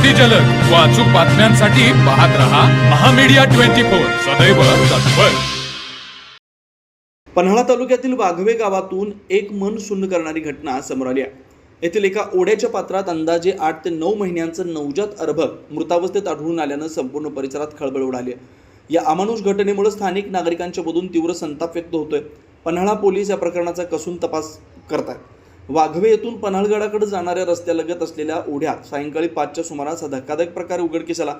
अगदी जलद व अचूक बातम्यांसाठी पाहत रहा महामीडिया 24 सदैव तत्पर. पन्हाळा तालुक्यातील वाघवे गावातून एक मन सुन्न करणारी घटना समोर आली आहे. येथील एका ओढ्याच्या पात्रात अंदाजे 8 ते 9 महिन्यांचं नवजात अर्भक मृतावस्थेत आढळून आल्यानं संपूर्ण परिसरात खळबळ उडाली आहे. या अमानुष घटनेमुळे स्थानिक नागरिकांच्या मधून तीव्र संताप व्यक्त होतोय. पन्हाळा पोलीस या प्रकरणाचा कसून तपास करतात. वाघवे येथून पन्हाळगडाकडे जाणाऱ्या रस्त्यालगत असलेल्या ओढ्यात सायंकाळी 5च्या सुमारास धक्कादायक प्रकार उघडकीस आला.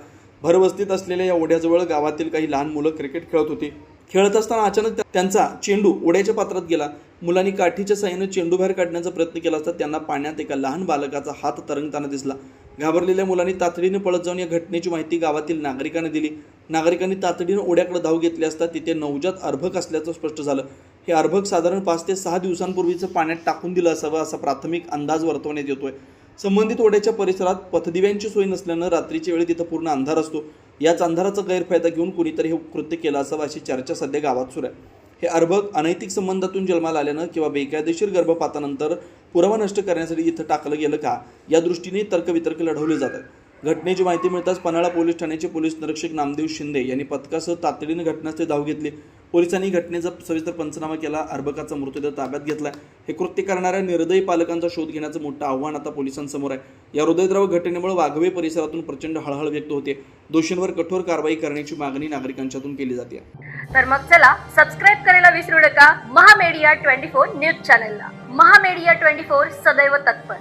भरवस्तीत असलेल्या या ओढ्याजवळ गावातील काही लहान मुलं क्रिकेट खेळत होती. खेळत असताना अचानक त्यांचा चेंडू ओढ्याच्या पात्रात गेला. मुलांनी काठीच्या साहाय्याने चेंडू बाहेर काढण्याचा प्रयत्न केला असता त्यांना पाण्यात एका लहान बालकाचा हात तरंगताना दिसला. घाबरलेल्या मुलांनी तातडीने पळत जाऊन या घटनेची माहिती गावातील नागरिकांना दिली. नागरिकांनी तातडीने ओढ्याकडे धाव घेतली असता तिथे नवजात अर्भक असल्याचं स्पष्ट झालं. हे अर्भक साधारण 5 ते 6 दिवसांपूर्वीच पाण्यात टाकून दिलं असावं असा प्राथमिक अंदाज वर्तवण्यात येतोय. संबंधित ओढ्याच्या परिसरात पथदिव्यांची सोय नसल्यानं रात्रीच्या वेळी तिथं पूर्ण अंधार असतो. याच अंधाराचा गैरफायदा घेऊन कुणीतरी हे कृत्य केलं असावं अशी चर्चा सध्या गावात सुरू आहे. हे अर्भक अनैतिक संबंधातून जन्माला आल्यानं किंवा बेकायदेशीर गर्भपातानंतर पुरावा नष्ट करण्यासाठी इथं टाकलं गेलं का या दृष्टीने तर्कवितर्क लढवले जातात. घटनेची माहिती मिळताच पन्हाळा पोलीस ठाण्याचे पोलीस निरीक्षक नामदेव शिंदे यांनी पथकासह तातडीने घटनास्थळी धाव घेतली. पोलिसांनी घटनेचा सविस्तर पंचनामा केला. अर्भकाचा मृतदेह ताब्यात घेतला. हे कृत्य करणाऱ्या निर्दयी पालकांचा शोध घेण्याचं मोठं आव्हान आता पोलिसांसमोर आहे. या हृदयद्रावक घटनेमुळे वाघवे परिसरातून प्रचंड हळहळ व्यक्त होते. दोषींवर कठोर कारवाई करण्याची मागणी नागरिकांच्यातून केली जाते. तर मग चला सबस्क्राईब करायला विसरू नका महामीडिया 24 न्यूज चॅनलला. महामीडिया 24 सदैव तत्पर.